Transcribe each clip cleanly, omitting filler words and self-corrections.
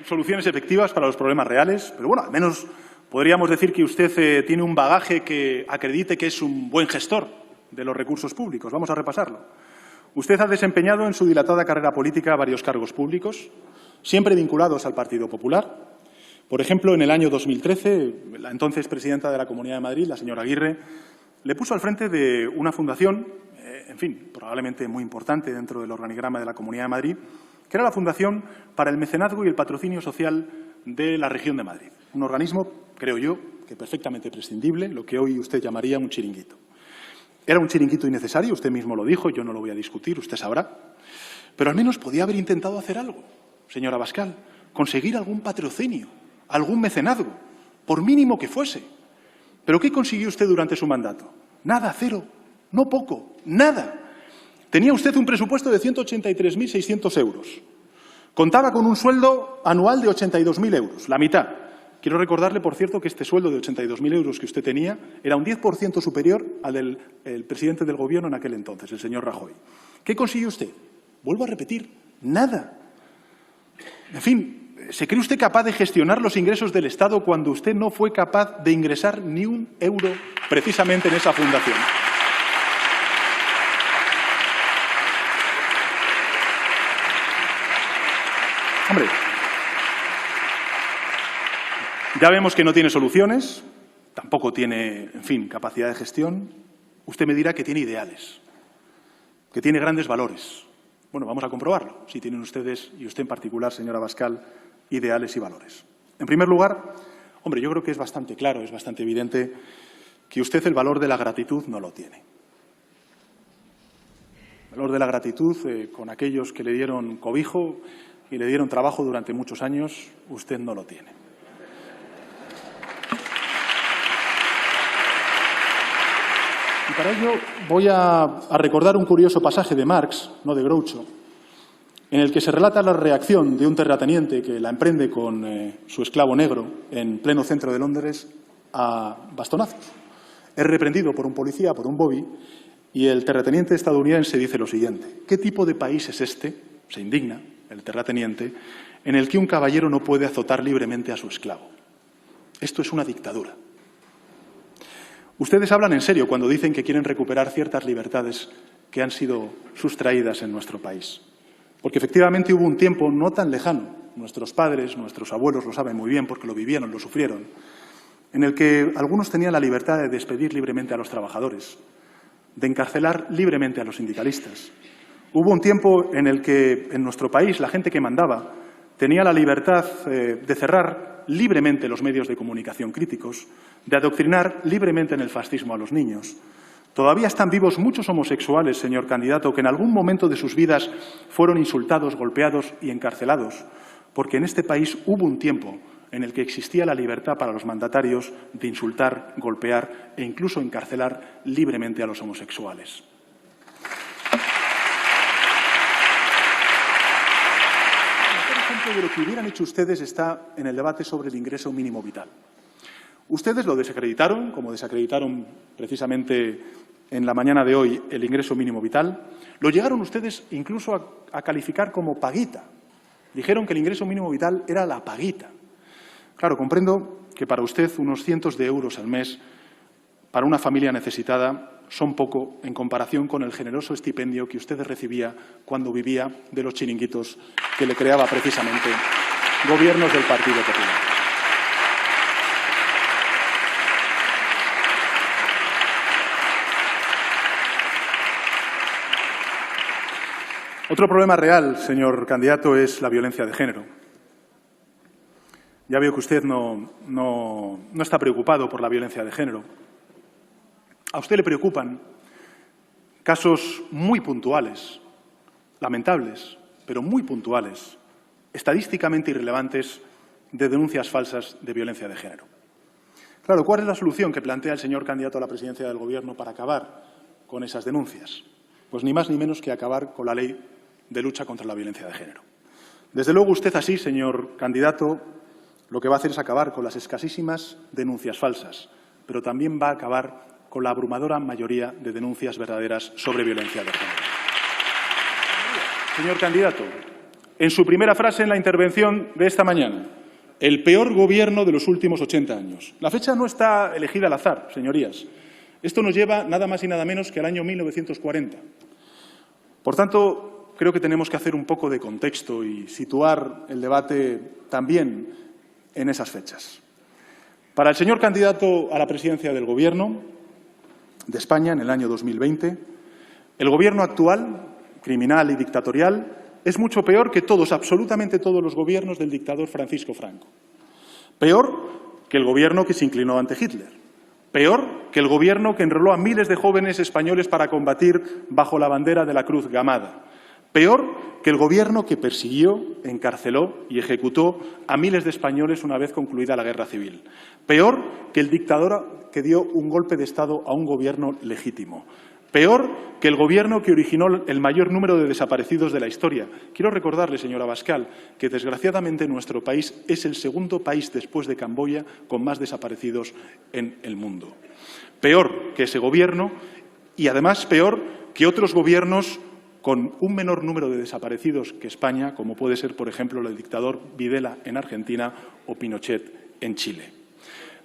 soluciones efectivas para los problemas reales, pero bueno, al menos podríamos decir que usted tiene un bagaje que acredite que es un buen gestor de los recursos públicos. Vamos a repasarlo. Usted ha desempeñado en su dilatada carrera política varios cargos públicos, siempre vinculados al Partido Popular. Por ejemplo, en el año 2013, la entonces presidenta de la Comunidad de Madrid, la señora Aguirre, le puso al frente de una fundación, en fin, probablemente muy importante dentro del organigrama de la Comunidad de Madrid, que era la Fundación para el Mecenazgo y el Patrocinio Social de la Región de Madrid. Un organismo, creo yo, que perfectamente prescindible, lo que hoy usted llamaría un chiringuito. Era un chiringuito innecesario, usted mismo lo dijo, yo no lo voy a discutir, usted sabrá. Pero al menos podía haber intentado hacer algo, señora Abascal, conseguir algún patrocinio, algún mecenazgo, por mínimo que fuese. ¿Pero qué consiguió usted durante su mandato? Nada, cero, no poco, nada. Tenía usted un presupuesto de 183.600 euros. Contaba con un sueldo anual de 82.000 euros, la mitad. Quiero recordarle, por cierto, que este sueldo de 82.000 euros que usted tenía era un 10% superior al del presidente del Gobierno en aquel entonces, el señor Rajoy. ¿Qué consiguió usted? Vuelvo a repetir, nada. En fin, ¿se cree usted capaz de gestionar los ingresos del Estado cuando usted no fue capaz de ingresar ni un euro precisamente en esa fundación? Hombre, ya vemos que no tiene soluciones, tampoco tiene, en fin, capacidad de gestión. Usted me dirá que tiene ideales, que tiene grandes valores. Bueno, vamos a comprobarlo, si tienen ustedes, y usted en particular, señora Abascal, ideales y valores. En primer lugar, hombre, yo creo que es bastante claro, es bastante evidente que usted el valor de la gratitud no lo tiene. El valor de la gratitud con aquellos que le dieron cobijo y le dieron trabajo durante muchos años, usted no lo tiene. Y para ello voy a recordar un curioso pasaje de Marx, no de Groucho, en el que se relata la reacción de un terrateniente que la emprende con su esclavo negro en pleno centro de Londres a bastonazos. Es reprendido por un policía, por un bobby, y el terrateniente estadounidense dice lo siguiente: ¿qué tipo de país es este? Se indigna el terrateniente, en el que un caballero no puede azotar libremente a su esclavo. Esto es una dictadura. Ustedes hablan en serio cuando dicen que quieren recuperar ciertas libertades que han sido sustraídas en nuestro país. Porque efectivamente hubo un tiempo no tan lejano, nuestros padres, nuestros abuelos lo saben muy bien porque lo vivieron, lo sufrieron, en el que algunos tenían la libertad de despedir libremente a los trabajadores, de encarcelar libremente a los sindicalistas. Hubo un tiempo en el que en nuestro país la gente que mandaba tenía la libertad de cerrar libremente los medios de comunicación críticos, de adoctrinar libremente en el fascismo a los niños. Todavía están vivos muchos homosexuales, señor candidato, que en algún momento de sus vidas fueron insultados, golpeados y encarcelados, porque en este país hubo un tiempo en el que existía la libertad para los mandatarios de insultar, golpear e incluso encarcelar libremente a los homosexuales. De lo que hubieran hecho ustedes está en el debate sobre el ingreso mínimo vital. Ustedes lo desacreditaron, como desacreditaron precisamente en la mañana de hoy el ingreso mínimo vital. Lo llegaron ustedes incluso a calificar como paguita. Dijeron que el ingreso mínimo vital era la paguita. Claro, comprendo que para usted unos cientos de euros al mes para una familia necesitada son poco en comparación con el generoso estipendio que usted recibía cuando vivía de los chiringuitos que le creaba precisamente gobiernos del Partido Popular. Otro problema real, señor candidato, es la violencia de género. Ya veo que usted no está preocupado por la violencia de género. A usted le preocupan casos muy puntuales, lamentables, pero muy puntuales, estadísticamente irrelevantes, de denuncias falsas de violencia de género. Claro, ¿cuál es la solución que plantea el señor candidato a la presidencia del Gobierno para acabar con esas denuncias? Pues ni más ni menos que acabar con la ley de lucha contra la violencia de género. Desde luego usted así, señor candidato, lo que va a hacer es acabar con las escasísimas denuncias falsas, pero también va a acabar con la abrumadora mayoría de denuncias verdaderas sobre violencia de género. Señor candidato, en su primera frase en la intervención de esta mañana, el peor gobierno de los últimos 80 años. La fecha no está elegida al azar, señorías. Esto nos lleva nada más y nada menos que al año 1940. Por tanto, creo que tenemos que hacer un poco de contexto y situar el debate también en esas fechas. Para el señor candidato a la presidencia del Gobierno de España en el año 2020, el Gobierno actual, criminal y dictatorial, es mucho peor que todos, absolutamente todos los gobiernos del dictador Francisco Franco. Peor que el gobierno que se inclinó ante Hitler. Peor que el gobierno que enroló a miles de jóvenes españoles para combatir bajo la bandera de la Cruz Gamada. Peor que el gobierno que persiguió, encarceló y ejecutó a miles de españoles una vez concluida la Guerra Civil. Peor que el dictador que dio un golpe de Estado a un gobierno legítimo. Peor que el gobierno que originó el mayor número de desaparecidos de la historia. Quiero recordarle, señora Abascal, que desgraciadamente nuestro país es el segundo país después de Camboya con más desaparecidos en el mundo. Peor que ese gobierno y, además, peor que otros gobiernos con un menor número de desaparecidos que España, como puede ser, por ejemplo, el dictador Videla en Argentina o Pinochet en Chile.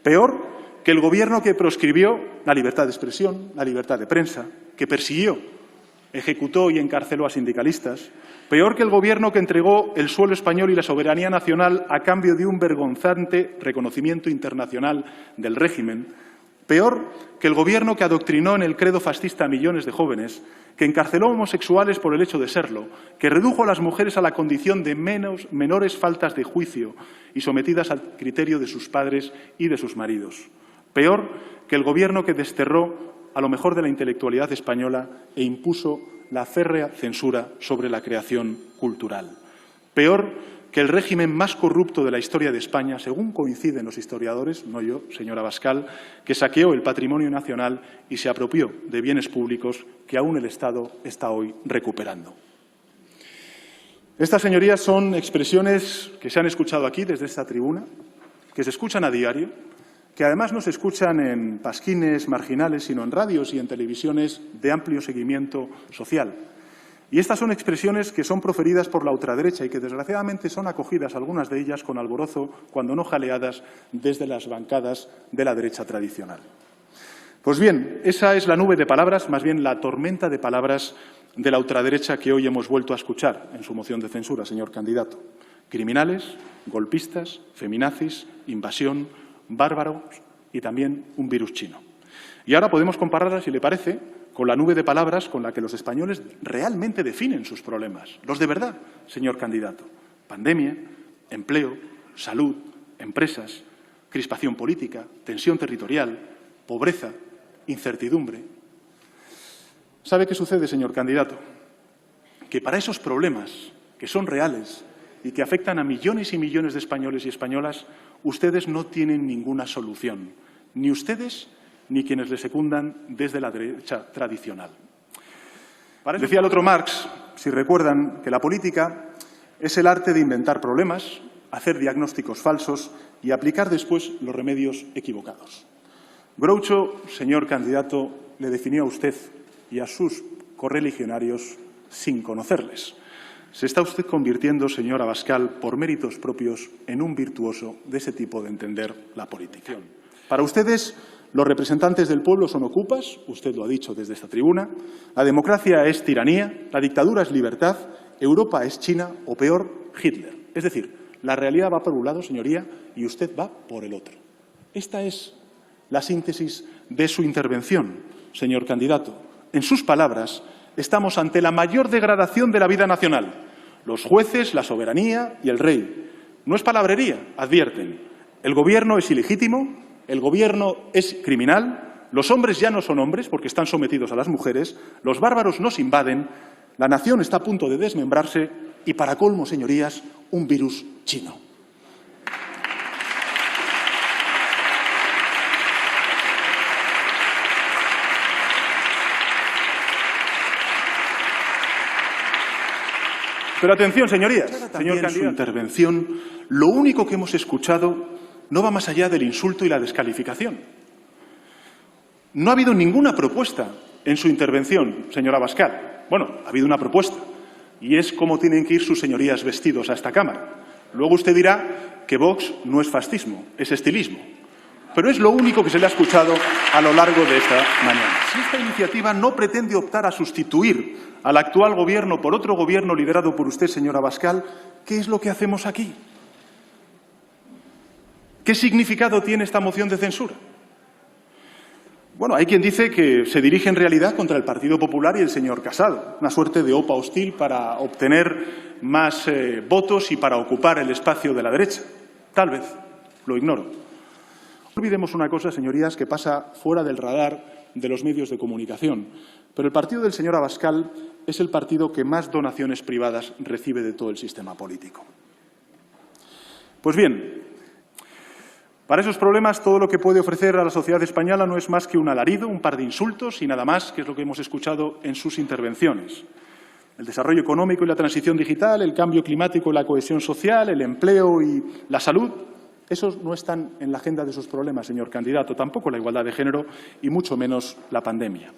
Peor que el gobierno que proscribió la libertad de expresión, la libertad de prensa, que persiguió, ejecutó y encarceló a sindicalistas. Peor que el gobierno que entregó el suelo español y la soberanía nacional a cambio de un vergonzante reconocimiento internacional del régimen. Peor que el gobierno que adoctrinó en el credo fascista a millones de jóvenes, que encarceló a homosexuales por el hecho de serlo, que redujo a las mujeres a la condición de menores faltas de juicio y sometidas al criterio de sus padres y de sus maridos. Peor que el gobierno que desterró a lo mejor de la intelectualidad española e impuso la férrea censura sobre la creación cultural. Peor que el régimen más corrupto de la historia de España, según coinciden los historiadores, no yo, señora Abascal, que saqueó el patrimonio nacional y se apropió de bienes públicos que aún el Estado está hoy recuperando. Estas, señorías, son expresiones que se han escuchado aquí desde esta tribuna, que se escuchan a diario, que además no se escuchan en pasquines marginales, sino en radios y en televisiones de amplio seguimiento social. Y estas son expresiones que son proferidas por la ultraderecha y que, desgraciadamente, son acogidas, algunas de ellas, con alborozo, cuando no jaleadas desde las bancadas de la derecha tradicional. Pues bien, esa es la nube de palabras, más bien la tormenta de palabras de la ultraderecha que hoy hemos vuelto a escuchar en su moción de censura, señor candidato. Criminales, golpistas, feminazis, invasión, bárbaros y también un virus chino. Y ahora podemos compararla, si le parece, con la nube de palabras con la que los españoles realmente definen sus problemas. Los de verdad, señor candidato. Pandemia, empleo, salud, empresas, crispación política, tensión territorial, pobreza, incertidumbre. ¿Sabe qué sucede, señor candidato? Que para esos problemas, que son reales y que afectan a millones y millones de españoles y españolas, ustedes no tienen ninguna solución, ni ustedes ni quienes le secundan desde la derecha tradicional. Decía el otro Marx, si recuerdan, que la política es el arte de inventar problemas, hacer diagnósticos falsos y aplicar después los remedios equivocados. Groucho, señor candidato, le definió a usted y a sus correligionarios sin conocerles. Se está usted convirtiendo, señor Abascal, por méritos propios, en un virtuoso de ese tipo de entender la política. Para ustedes, los representantes del pueblo son ocupas, usted lo ha dicho desde esta tribuna, la democracia es tiranía, la dictadura es libertad, Europa es China o, peor, Hitler. Es decir, la realidad va por un lado, señoría, y usted va por el otro. Esta es la síntesis de su intervención, señor candidato. En sus palabras, estamos ante la mayor degradación de la vida nacional. Los jueces, la soberanía y el rey. No es palabrería, advierten. El gobierno es ilegítimo, el gobierno es criminal, los hombres ya no son hombres porque están sometidos a las mujeres, los bárbaros nos invaden, la nación está a punto de desmembrarse y, para colmo, señorías, un virus chino. Pero atención, señorías, señor candidato. En su intervención, lo único que hemos escuchado no va más allá del insulto y la descalificación. No ha habido ninguna propuesta en su intervención, señora Abascal. Bueno, ha habido una propuesta, y es cómo tienen que ir sus señorías vestidos a esta Cámara. Luego usted dirá que Vox no es fascismo, es estilismo. Pero es lo único que se le ha escuchado a lo largo de esta mañana. Si esta iniciativa no pretende optar a sustituir al actual Gobierno por otro Gobierno liderado por usted, señor Abascal, ¿qué es lo que hacemos aquí? ¿Qué significado tiene esta moción de censura? Bueno, hay quien dice que se dirige en realidad contra el Partido Popular y el señor Casado, una suerte de OPA hostil para obtener más votos y para ocupar el espacio de la derecha. Tal vez, lo ignoro. No olvidemos una cosa, señorías, que pasa fuera del radar de los medios de comunicación, pero el partido del señor Abascal es el partido que más donaciones privadas recibe de todo el sistema político. Pues bien, para esos problemas, todo lo que puede ofrecer a la sociedad española no es más que un alarido, un par de insultos y nada más, que es lo que hemos escuchado en sus intervenciones. El desarrollo económico y la transición digital, el cambio climático y la cohesión social, el empleo y la salud, esos no están en la agenda de sus problemas, señor candidato, tampoco la igualdad de género y mucho menos la pandemia.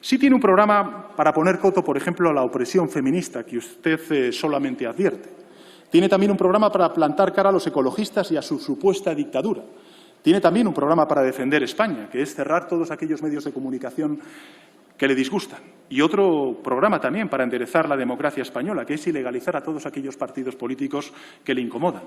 Sí tiene un programa para poner coto, por ejemplo, a la opresión feminista, que usted solamente advierte. Tiene también un programa para plantar cara a los ecologistas y a su supuesta dictadura. Tiene también un programa para defender España, que es cerrar todos aquellos medios de comunicación que le disgustan. Y otro programa también para enderezar la democracia española, que es ilegalizar a todos aquellos partidos políticos que le incomodan.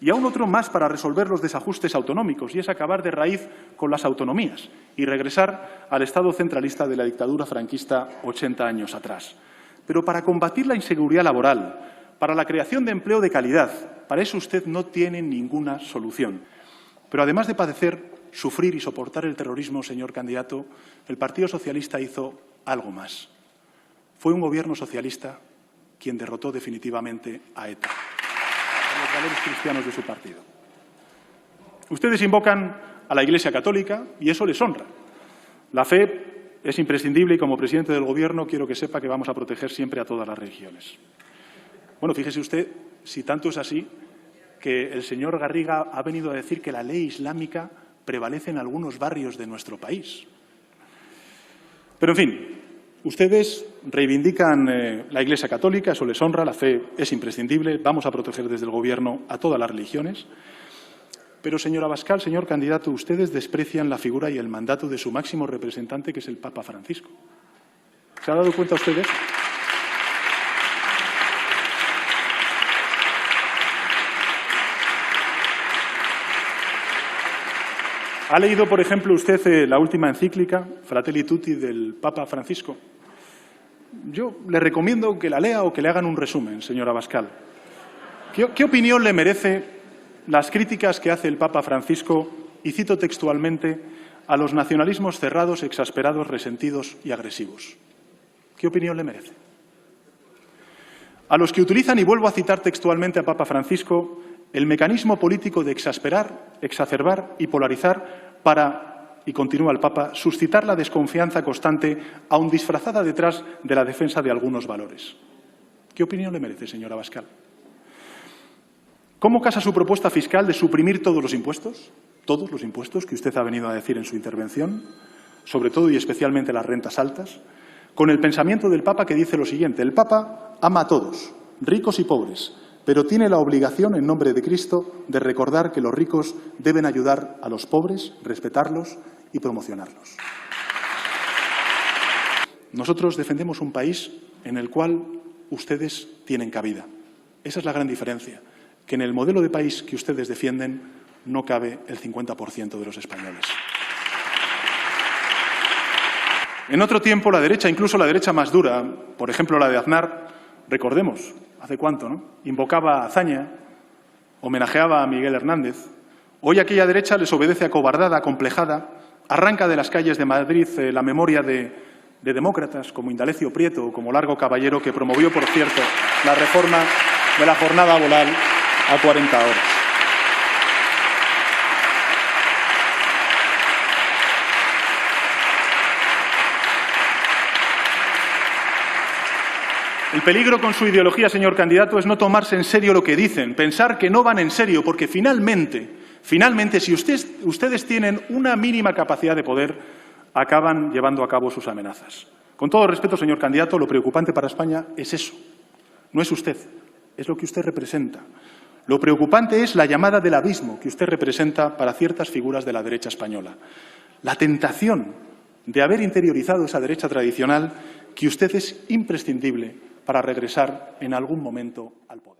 Y aún otro más para resolver los desajustes autonómicos, y es acabar de raíz con las autonomías y regresar al Estado centralista de la dictadura franquista 80 años atrás. Pero para combatir la inseguridad laboral, para la creación de empleo de calidad, para eso usted no tiene ninguna solución. Pero además de padecer, sufrir y soportar el terrorismo, señor candidato, el Partido Socialista hizo algo más. Fue un gobierno socialista quien derrotó definitivamente a ETA, a los valores cristianos de su partido. Ustedes invocan a la Iglesia católica y eso les honra. La fe es imprescindible y como presidente del Gobierno quiero que sepa que vamos a proteger siempre a todas las religiones. Bueno, fíjese usted, si tanto es así, que el señor Garriga ha venido a decir que la ley islámica prevalece en algunos barrios de nuestro país. Pero, en fin, ustedes reivindican la Iglesia católica, eso les honra, la fe es imprescindible, vamos a proteger desde el Gobierno a todas las religiones. Pero, señor Abascal, señor candidato, ustedes desprecian la figura y el mandato de su máximo representante, que es el Papa Francisco. ¿Se ha dado cuenta usted de eso? ¿Ha leído, por ejemplo, usted la última encíclica, Fratelli Tutti, del Papa Francisco? Yo le recomiendo que la lea o que le hagan un resumen, señor Abascal. ¿Qué opinión le merece las críticas que hace el Papa Francisco, y cito textualmente, a los nacionalismos cerrados, exasperados, resentidos y agresivos? ¿Qué opinión le merece? A los que utilizan, y vuelvo a citar textualmente a Papa Francisco, el mecanismo político de exasperar, exacerbar y polarizar para, y continúa el Papa, suscitar la desconfianza constante, aun disfrazada detrás de la defensa de algunos valores. ¿Qué opinión le merece, señor Abascal? ¿Cómo casa su propuesta fiscal de suprimir todos los impuestos que usted ha venido a decir en su intervención, sobre todo y especialmente las rentas altas, con el pensamiento del Papa, que dice lo siguiente: el Papa ama a todos, ricos y pobres, pero tiene la obligación, en nombre de Cristo, de recordar que los ricos deben ayudar a los pobres, respetarlos y promocionarlos. Nosotros defendemos un país en el cual ustedes tienen cabida. Esa es la gran diferencia, que en el modelo de país que ustedes defienden no cabe el 50% de los españoles. En otro tiempo, la derecha, incluso la derecha más dura, por ejemplo la de Aznar, recordemos, ¿hace cuánto, no?, invocaba a Azaña, homenajeaba a Miguel Hernández. Hoy aquella derecha les obedece acobardada, acomplejada, arranca de las calles de Madrid la memoria de demócratas como Indalecio Prieto o como Largo Caballero, que promovió, por cierto, la reforma de la jornada laboral a 40 horas. El peligro con su ideología, señor candidato, es no tomarse en serio lo que dicen, pensar que no van en serio, porque finalmente, si ustedes tienen una mínima capacidad de poder, acaban llevando a cabo sus amenazas. Con todo respeto, señor candidato, lo preocupante para España es eso. no es usted, es lo que usted representa. Lo preocupante es la llamada del abismo que usted representa para ciertas figuras de la derecha española. La tentación de haber interiorizado esa derecha tradicional que usted es imprescindible para regresar en algún momento al poder.